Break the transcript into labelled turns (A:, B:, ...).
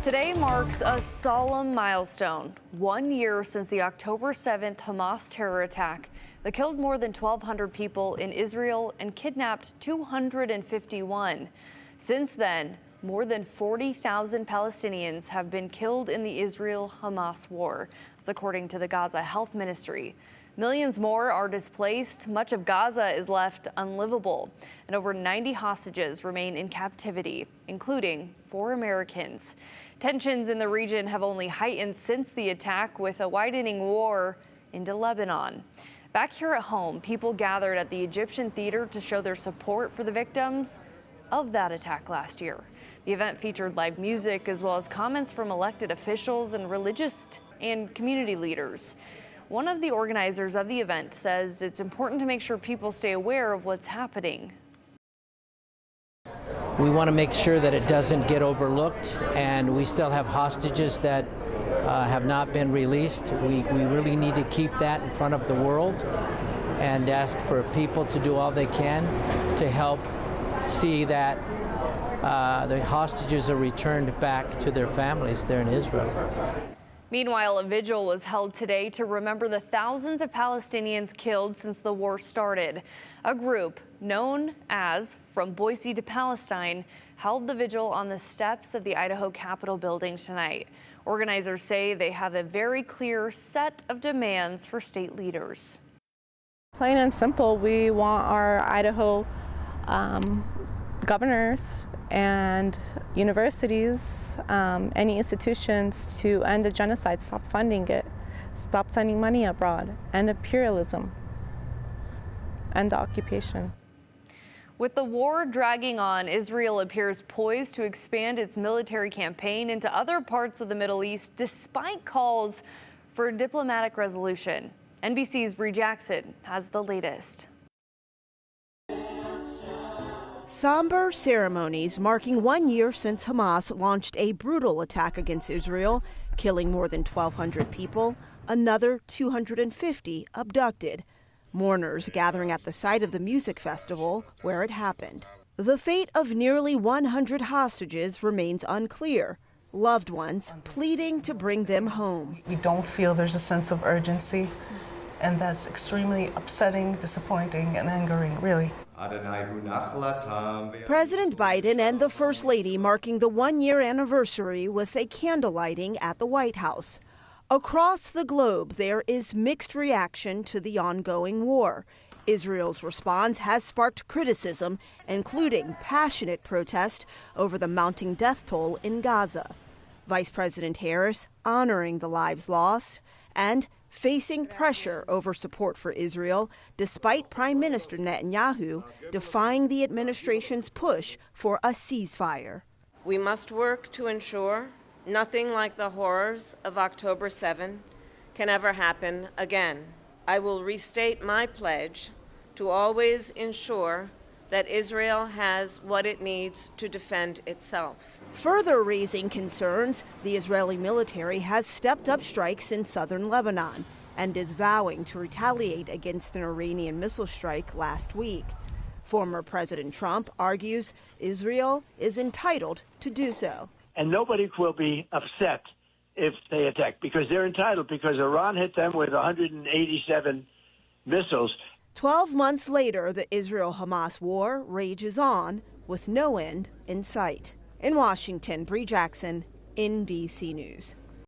A: Today marks a solemn milestone, 1 year since the October 7th Hamas terror attack that killed more than 1,200 people in Israel and kidnapped 251. Since then, more than 40,000 Palestinians have been killed in the Israel-Hamas war. That's according to the Gaza Health Ministry. Millions more are displaced. Much of Gaza is left unlivable, and over 90 hostages remain in captivity, including 4 Americans. Tensions in the region have only heightened since the attack, with a widening war into Lebanon. Back here at home, people gathered at the Egyptian theater to show their support for the victims of that attack last year. The event featured live music as well as comments from elected officials and religious and community leaders. One of the organizers of the event says it's important to make sure people stay aware of what's happening.
B: We want to make sure that it doesn't get overlooked, and we still have hostages that have not been released. We really need to keep that in front of the world and ask for people to do all they can to help see that the hostages are returned back to their families there in Israel.
A: Meanwhile, a vigil was held today to remember the thousands of Palestinians killed since the war started. A group known as From Boise to Palestine held the vigil on the steps of the Idaho Capitol building tonight. Organizers say they have a very clear set of demands for state leaders.
C: Plain and simple, we want our Idaho governors and universities, any institutions to end the genocide, stop funding it, stop sending money abroad, end imperialism, end the occupation.
A: With the war dragging on, Israel appears poised to expand its military campaign into other parts of the Middle East despite calls for a diplomatic resolution. NBC's Bree Jackson has the latest.
D: Somber ceremonies marking 1 year since Hamas launched a brutal attack against Israel, killing more than 1,200 people, another 250 abducted. Mourners gathering at the site of the music festival where it happened. The fate of nearly 100 hostages remains unclear. Loved ones pleading to bring them home.
E: We don't feel there's a sense of urgency, and that's extremely upsetting, disappointing, and angering, really.
D: President Biden and the First Lady marking the 1 year anniversary with a candle lighting at the White House. Across the globe, there is mixed reaction to the ongoing war. Israel's response has sparked criticism, including passionate protest over the mounting death toll in Gaza. Vice President Harris honoring the lives lost and facing pressure over support for Israel, despite Prime Minister Netanyahu defying the administration's push for a ceasefire.
F: We must work to ensure nothing like the horrors of October 7 can ever happen again. I will restate my pledge to always ensure that Israel has what it needs to defend itself.
D: Further raising concerns, the Israeli military has stepped up strikes in southern Lebanon and is vowing to retaliate against an Iranian missile strike last week. Former President Trump argues Israel is entitled to do so.
G: And nobody will be upset if they attack, because they're entitled, because Iran hit them with 187 missiles.
D: 12 months later, the Israel-Hamas war rages on with no end in sight. In Washington, Bree Jackson, NBC News.